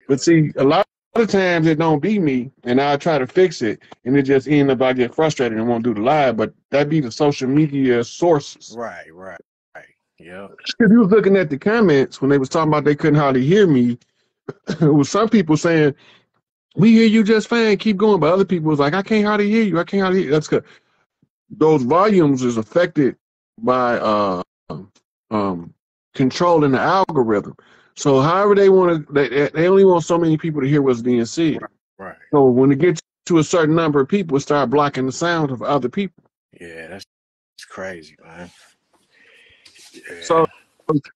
But see, a lot of times it don't be me, and I try to fix it, and it just end up I get frustrated and won't do the live. But that be the social media sources. Right. Yeah. If you was looking at the comments when they was talking about they couldn't hardly hear me, it was some people saying, "We hear you just fine, keep going," but other people was like, "I can't hardly hear you. I can't hardly hear you." That's good. Those volumes is affected by controlling the algorithm. So however they want to, they only want so many people to hear what's being said. Right. So when it gets to a certain number of people, it start blocking the sound of other people. Yeah, that's crazy, man. Yeah. So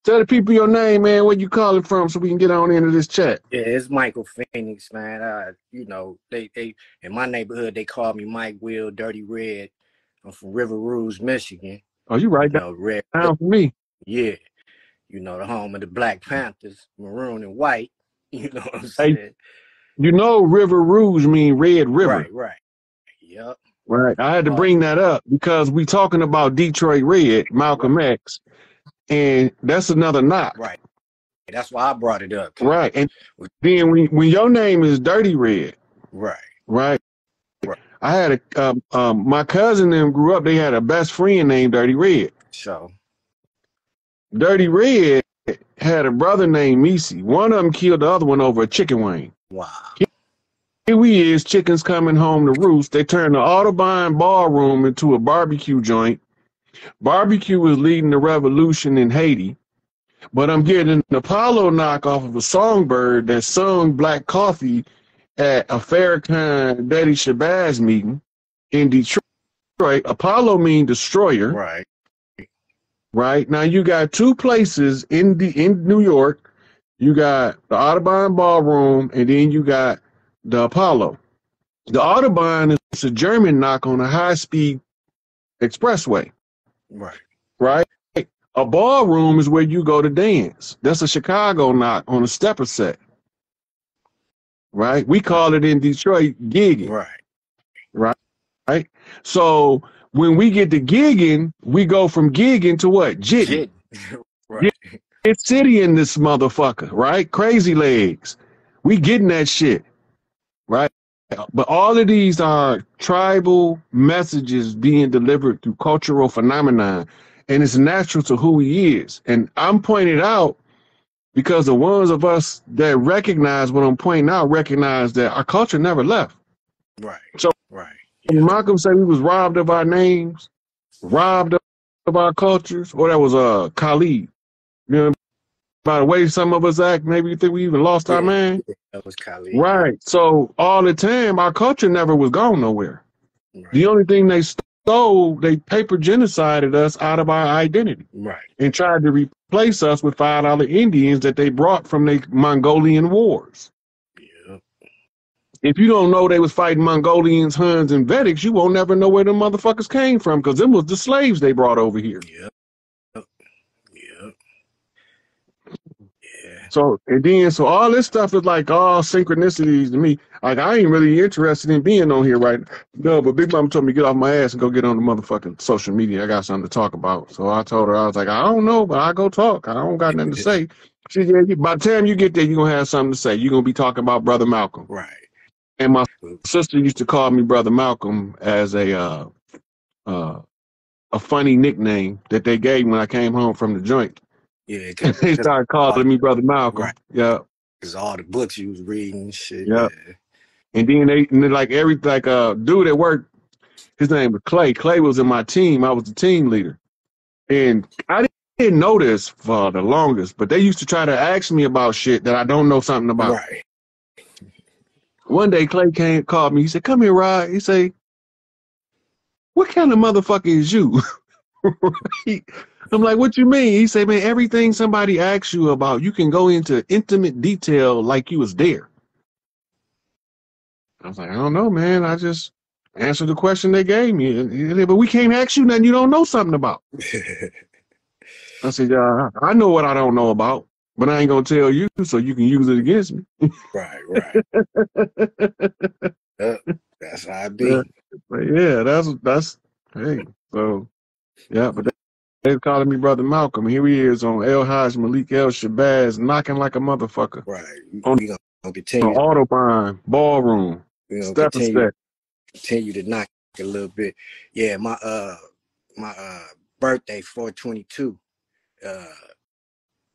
tell the people your name, man, where you calling from, so we can get on into this chat. Yeah, it's Michael Phoenix, man. You know, they in my neighborhood they call me Mike Will Dirty Red. I'm from River Rouge, Michigan. Oh, you right Red down for me. Yeah. You know, the home of the Black Panthers, maroon and white. You know what I'm saying? Hey, you know River Rouge mean Red River. Right. Yep. Right. I had to bring that up because we talking about Detroit Red, Malcolm X, and that's another knock. Right. That's why I brought it up. Right. And then when your name is Dirty Red. Right. I had my cousin and them grew up, they had a best friend named Dirty Red. So Dirty Red had a brother named Misi. One of them killed the other one over a chicken wing. Wow. Here we is, chickens coming home to roost. They turned the Audubon ballroom into a barbecue joint. Barbecue was leading the revolution in Haiti. But I'm getting an Apollo knockoff of a songbird that sung Black Coffee at a Farrakhan Betty Shabazz meeting in Detroit. Apollo means destroyer. Right. Now you got two places in New York. You got the Audubon Ballroom, and then you got the Apollo. The Audubon is a German knock on a high-speed expressway. Right. A ballroom is where you go to dance. That's a Chicago knock on a stepper set. Right. We call it in Detroit gigging. Right. So when we get to gigging, we go from gigging to what? Jitting. It's city in this motherfucker, right? Crazy legs. We getting that shit, right? But all of these are tribal messages being delivered through cultural phenomenon, and it's natural to who he is. And I'm pointing out because the ones of us that recognize what I'm pointing out recognize that our culture never left. So when Malcolm said we was robbed of our names, robbed of our cultures, or that was Khalid. You know, by the way some of us act, maybe you think we even lost our mind. That was Khalid. Right. So all the time, our culture never was gone nowhere. The only thing they stole, they paper genocided us out of our identity. And tried to replace us with $5 Indians that they brought from the Mongolian wars. If you don't know they was fighting Mongolians, Huns, and Vedics, you won't never know where them motherfuckers came from, because them was the slaves they brought over here. So all this stuff is like all synchronicities to me. Like I ain't really interested in being on here right now. No, but Big Mama told me get off my ass and go get on the motherfucking social media. I got something to talk about. So I told her, I was like, I don't know, but I go talk. I don't got nothing to say. She said, by the time you get there, you're gonna have something to say. You're gonna be talking about Brother Malcolm. And my sister used to call me Brother Malcolm as a funny nickname that they gave me when I came home from the joint. They started calling me Brother Malcolm. Because all the books you was reading and shit. And then they dude at work, his name was Clay. Clay was in my team. I was the team leader. And I didn't know this for the longest, but they used to try to ask me about shit that I don't know something about. One day Clay called me. He said, "Come here, Rod." He said, "What kind of motherfucker is you?" I'm like, "What you mean?" He said, "Man, everything somebody asks you about, you can go into intimate detail like you was there." I was like, "I don't know, man. I just answered the question they gave me." But we can't ask you nothing you don't know something about. I said, "Yeah, I know what I don't know about, but I ain't gonna tell you so you can use it against me." That's how I be. Yeah, that's hey. So yeah, but they're calling me Brother Malcolm. Here he is on El Haj Malik El Shabazz, knocking like a motherfucker. On continue. Autobahn, ballroom. We're gonna Step and step. continue to knock a little bit. Yeah, my birthday 4/22.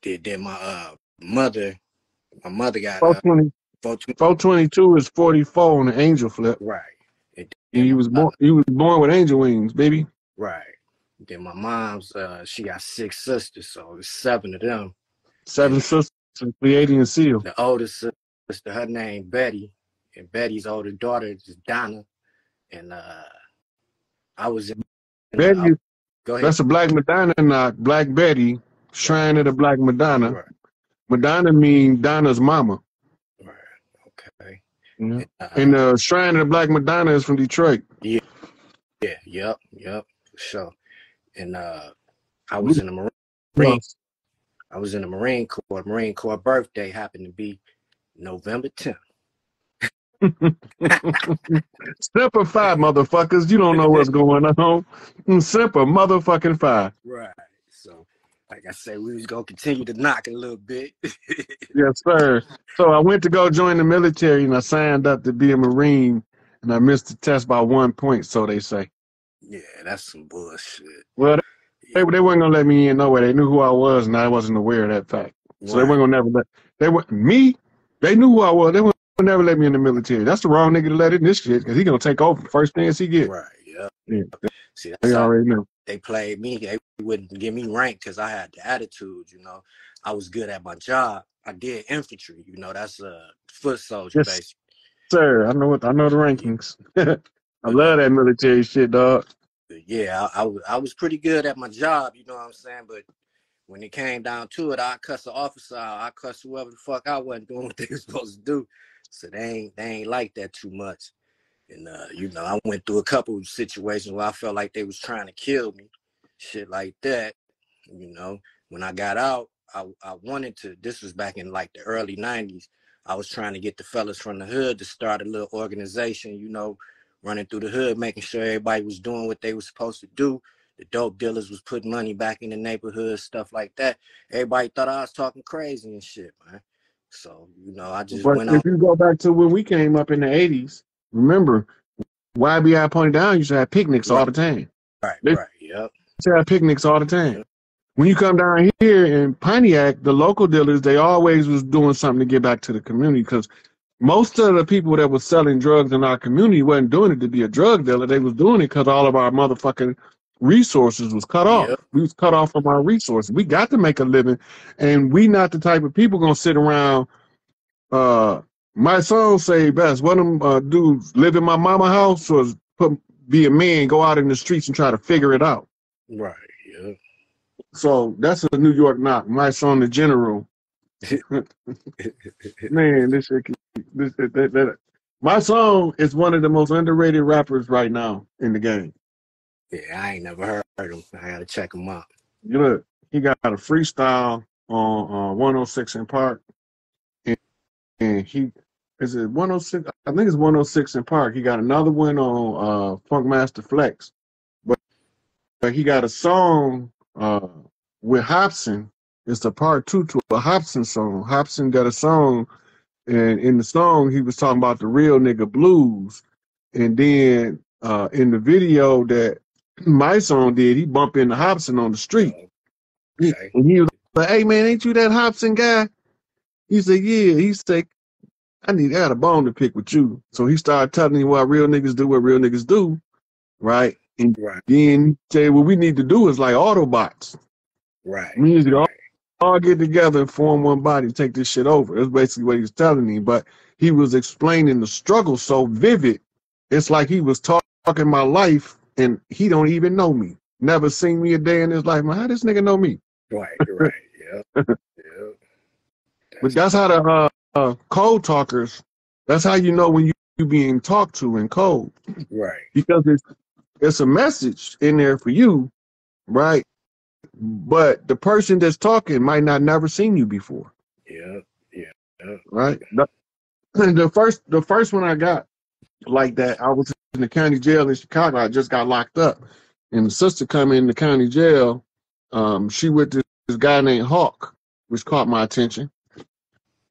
Then my mother got 422 is 44 on the angel flip. Right. And you was born with angel wings, baby. Right. Then my mom's she got 6 sisters, so it's 7 of them. 7 sisters, Pleiadian seal. The oldest sister, her name Betty, and Betty's older daughter is Donna. And I was in Betty. Go ahead. That's a Black Madonna knock. Black Betty, shrine of the Black Madonna. Right. Madonna means Donna's mama. Right. Okay. Yeah. And the shrine of the Black Madonna is from Detroit. Yeah. Yeah. Yep. For sure. And I was in the Marine. I was in the Marine Corps. Marine Corps birthday happened to be November 10th. Semper Fi, motherfuckers. You don't know what's going on. Semper motherfucking Fi. Right. So, like I said, we was gonna continue to knock a little bit. Yes, sir. So I went to go join the military, and I signed up to be a Marine, and I missed the test by 1 point, so they say. Yeah, that's some bullshit. Well, they weren't gonna let me in nowhere. They knew who I was, and I wasn't aware of that fact. So they weren't gonna never let They knew who I was. They would never let me in the military. That's the wrong nigga to let in this shit, because he gonna take over the first chance he get. Right. Yeah. See, that's they already knew. They played me. They wouldn't give me rank because I had the attitude. You know, I was good at my job. I did infantry. You know, that's a foot soldier, basically. Sir, I know the rankings. I love that military shit, dog. Yeah, I was pretty good at my job, you know what I'm saying? But when it came down to it, I cuss the officer out, I cuss whoever the fuck I wasn't doing what they were supposed to do. So they ain't like that too much. And you know, I went through a couple of situations where I felt like they was trying to kill me, shit like that. You know, when I got out, I wanted to. This was back in like the early '90s. I was trying to get the fellas from the hood to start a little organization, you know, running through the hood, making sure everybody was doing what they were supposed to do. The dope dealers was putting money back in the neighborhood, stuff like that. Everybody thought I was talking crazy and shit, man. So, you know, I just went on. If you go back to when we came up in the 80s, remember, YBI Pointed Down used to have picnics all the time. Right, They yep. used to have picnics all the time. Yep. When you come down here in Pontiac, the local dealers, they always was doing something to get back to the community, because most of the people that was selling drugs in our community wasn't doing it to be a drug dealer. They was doing it because all of our motherfucking resources was cut off. Yep. We was cut off from our resources. We got to make a living, and we not the type of people gonna sit around. My song say best, one of them dudes live in my mama house or be a man, go out in the streets and try to figure it out. Right, yeah. So that's a New York knock. My song, The General. Man, this shit, my song is one of the most underrated rappers right now in the game. Yeah, I ain't never heard him. I gotta check him out. You look, he got a freestyle on 106 in Park, and he is it 106? I think it's 106 in Park. He got another one on Funkmaster Flex, but he got a song with Hobson. It's a part 2 to a Hobson song. Hobson got a song, and in the song he was talking about the real nigga blues, and then in the video that my song did, he bumped into Hobson on the street. Okay. And he was like, "Hey man, ain't you that Hobson guy?" He said, "Yeah." He said, I got a bone to pick with you. So he started telling me what real niggas do, right? And then he said, what we need to do is like Autobots. Right. We need to all get together and form one body and take this shit over. That's basically what he was telling me. But he was explaining the struggle so vivid. It's like he was talking my life, and he don't even know me. Never seen me a day in his life. Man, how this nigga know me? Right, yeah. Yeah. But that's how the code talkers, that's how you know when you being talked to in code. Right. Because it's a message in there for you, right? But the person that's talking might not never seen you before. Yeah. Right? The first one I got like that, I was in the county jail in Chicago. I just got locked up. And the sister come in the county jail. She with this guy named Hawk, which caught my attention.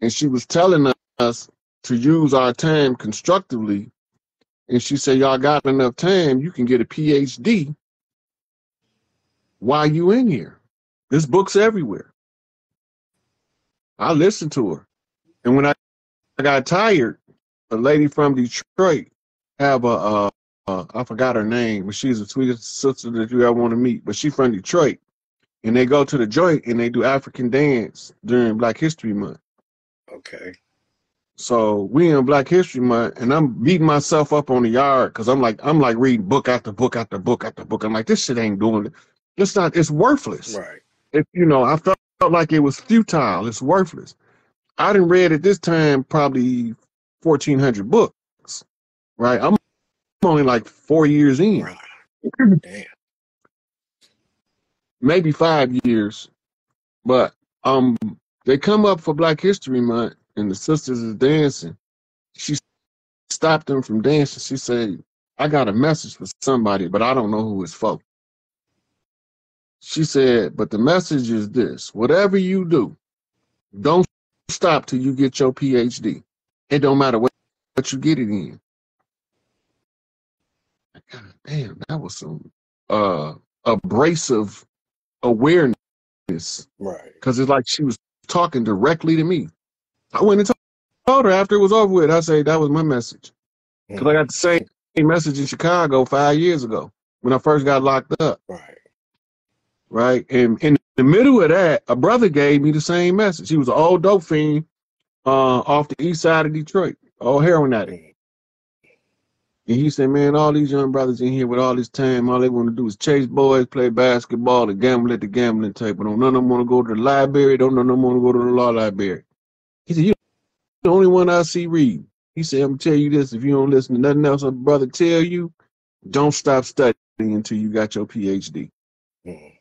And she was telling us to use our time constructively. And she said, y'all got enough time, you can get a PhD while you in here. There's books everywhere. I listened to her. And when I got tired, a lady from Detroit have I forgot her name, but she's the sweetest sister that you ever want to meet. But she's from Detroit. And they go to the joint and they do African dance during Black History Month. Okay. So we in Black History Month, and I'm beating myself up on the yard because I'm like reading book after book after book after book. I'm like, this shit ain't doing it. It's worthless. Right. I felt like it was futile. It's worthless. I done read at this time probably 1,400 books. Right. I'm only like 4 years in. Right. Damn. Maybe 5 years. But they come up for Black History Month and the sisters is dancing. She stopped them from dancing. She said, I got a message for somebody, but I don't know who it's for. She said, but the message is this: whatever you do, don't stop till you get your PhD. It don't matter what you get it in. God damn, that was some abrasive awareness. Right. Because it's like she was talking directly to me. I went and told her after it was over with. I said, that was my message. Because I got the same message in Chicago 5 years ago when I first got locked up. Right. Right. And in the middle of that, a brother gave me the same message. He was an old dope fiend off the east side of Detroit, old heroin addict. And he said, man, all these young brothers in here with all this time, all they want to do is chase boys, play basketball, and gamble at the gambling table. Don't none of them want to go to the library. Don't none of them want to go to the law library. He said, you're the only one I see reading. He said, I'm going to tell you this. If you don't listen to nothing else a brother tell you, don't stop studying until you got your PhD. I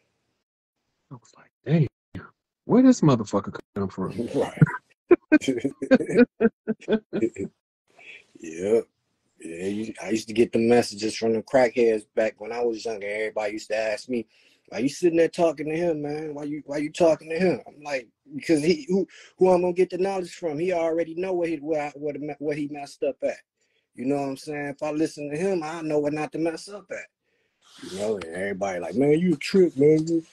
was like, damn, where this motherfucker come from? Right. Yeah. Yeah, I used to get the messages from the crackheads back when I was younger. Everybody used to ask me, "Why you sitting there talking to him, man? Why you talking to him?" I'm like, because who I'm gonna get the knowledge from? He already know what he messed up at. You know what I'm saying? If I listen to him, I know what not to mess up at. You know, and everybody like, man, you a trip, man.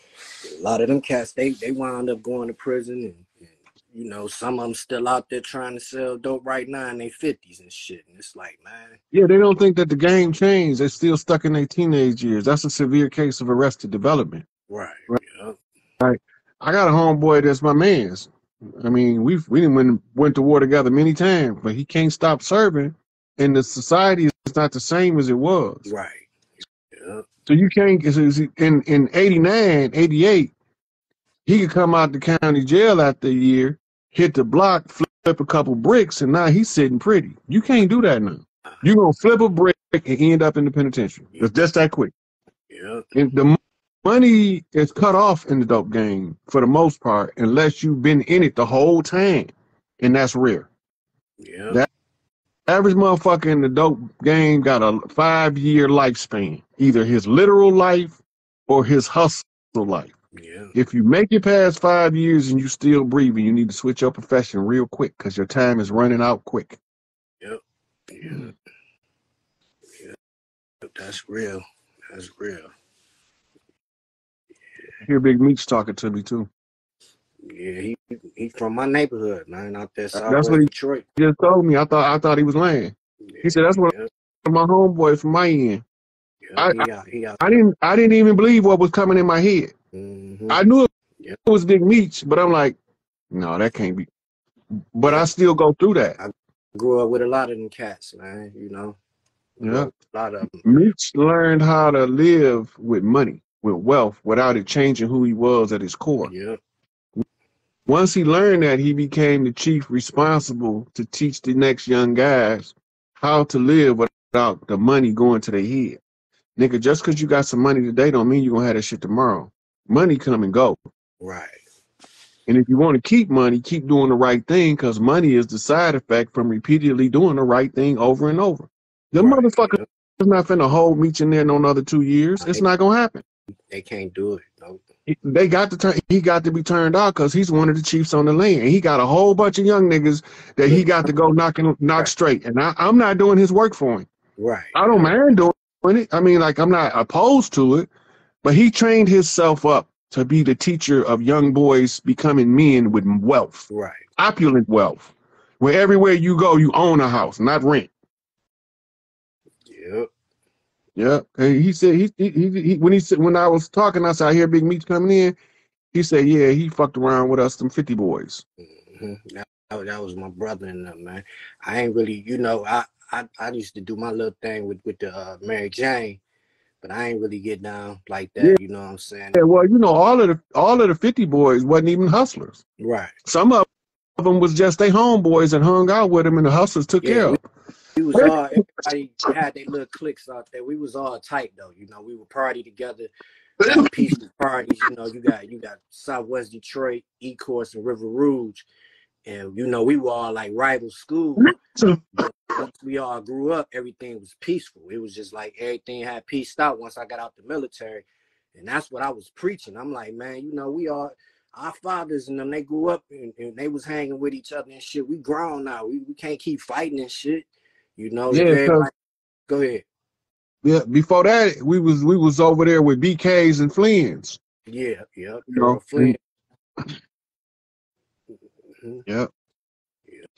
A lot of them cats, they wound up going to prison, and you know, some of them still out there trying to sell dope right now in their 50s and shit. And it's like, man. Yeah, they don't think that the game changed. They're still stuck in their teenage years. That's a severe case of arrested development. Right. Yeah. Right. I got a homeboy that's my man's. I mean, we went to war together many times, but he can't stop serving, and the society is not the same as it was. Right. Yeah. So you can't. In 89, 88, he could come out the county jail after a year, hit the block, flip a couple bricks, and now he's sitting pretty. You can't do that now. You're going to flip a brick and end up in the penitentiary. It's just that quick. Yeah. And the money is cut off in the dope game for the most part, unless you've been in it the whole time, and that's rare. Yeah. That average motherfucker in the dope game got a 5-year lifespan, either his literal life or his hustle life. Yeah. If you make it past 5 years and you still breathing, you need to switch your profession real quick because your time is running out quick. Yep. Yeah. Yeah. That's real. That's real. I hear Big Meech talking to me too. Yeah, he's from my neighborhood, man, out there southwest That's what he Detroit. just told me. I thought he was lying. Yeah, he said that's what my homeboy from my end. Yeah, I didn't even believe what was coming in my head. I knew it was Big Meech, but I'm like, no, that can't be. But I still go through that. I grew up with a lot of them cats, man, you know. Yeah. A lot of them. Meech learned how to live with money, with wealth, without it changing who he was at his core. Yeah. Once he learned that, he became the chief responsible to teach the next young guys how to live without the money going to their head. Nigga, just because you got some money today don't mean you're going to have that shit tomorrow. Money come and go. Right. And if you want to keep money, keep doing the right thing, because money is the side effect from repeatedly doing the right thing over and over. The motherfucker is not finna hold Meech in there no another 2 years. It's not going to happen. They can't do it. Nope. They got to turn. He got to be turned out because he's one of the chiefs on the land. And he got a whole bunch of young niggas that he got to go knock straight. And I'm not doing his work for him. Right. I don't mind doing it. I mean, like, I'm not opposed to it, but he trained himself up to be the teacher of young boys becoming men with wealth, right, opulent wealth, where everywhere you go, you own a house, not rent. Yep. Yeah. And he said when I was talking, I said, I hear Big Meech coming in. He said, yeah, he fucked around with us, them 50 boys. Mm-hmm. That was my brother and them, man. I ain't really, you know, I used to do my little thing with the Mary Jane, but I ain't really get down like that. Yeah. You know what I'm saying? Yeah, well, you know, all of the 50 boys wasn't even hustlers. Right. Some of them was just they homeboys and hung out with them, and the hustlers took care of. We was all, everybody had their little cliques out there. We was all tight though, you know. We would party together, have peaceful parties. You know, you got Southwest Detroit, E-Course, and River Rouge, and you know we were all like rival schools. But once we all grew up, everything was peaceful. It was just like everything had peaced out once I got out the military, and that's what I was preaching. I'm like, man, you know, we all. Our fathers and them, they grew up and they was hanging with each other and shit. We grown now. We can't keep fighting and shit. You know, Yeah, if everybody, go ahead. Yeah, before that, we was over there with BKs and Flynn's. Yeah, You know, Flynn. Yeah.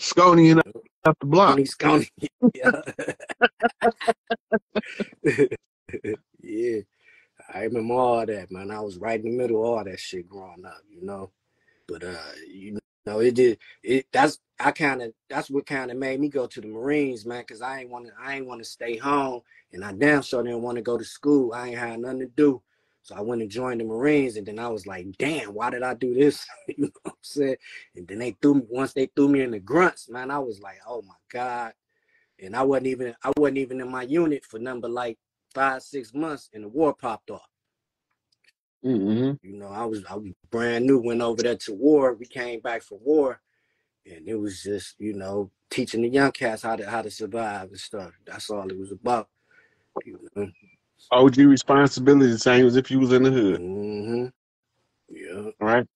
Scony and up the block. Scony. Yeah. Yeah. I remember all that, man. I was right in the middle of all that shit growing up, you know. But you know, that's what kind of made me go to the Marines, man, because I ain't want to stay home, and I damn sure didn't want to go to school. I ain't had nothing to do. So I went and joined the Marines, and then I was like, damn, why did I do this? You know what I'm saying? And then once they threw me in the grunts, man, I was like, oh my God. And I wasn't even in my unit for number like 5-6 months, and the war popped off. Mm-hmm. You know, I was brand new, went over there to war. We came back from war, and it was just, you know, teaching the young cats how to survive and stuff. That's all it was about. You know? OG responsibility, the same as if you was in the hood. Mm-hmm. Yeah. Right?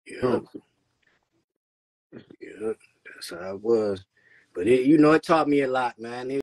Yeah. Yeah. That's how it was. But it, you know, it taught me a lot, man.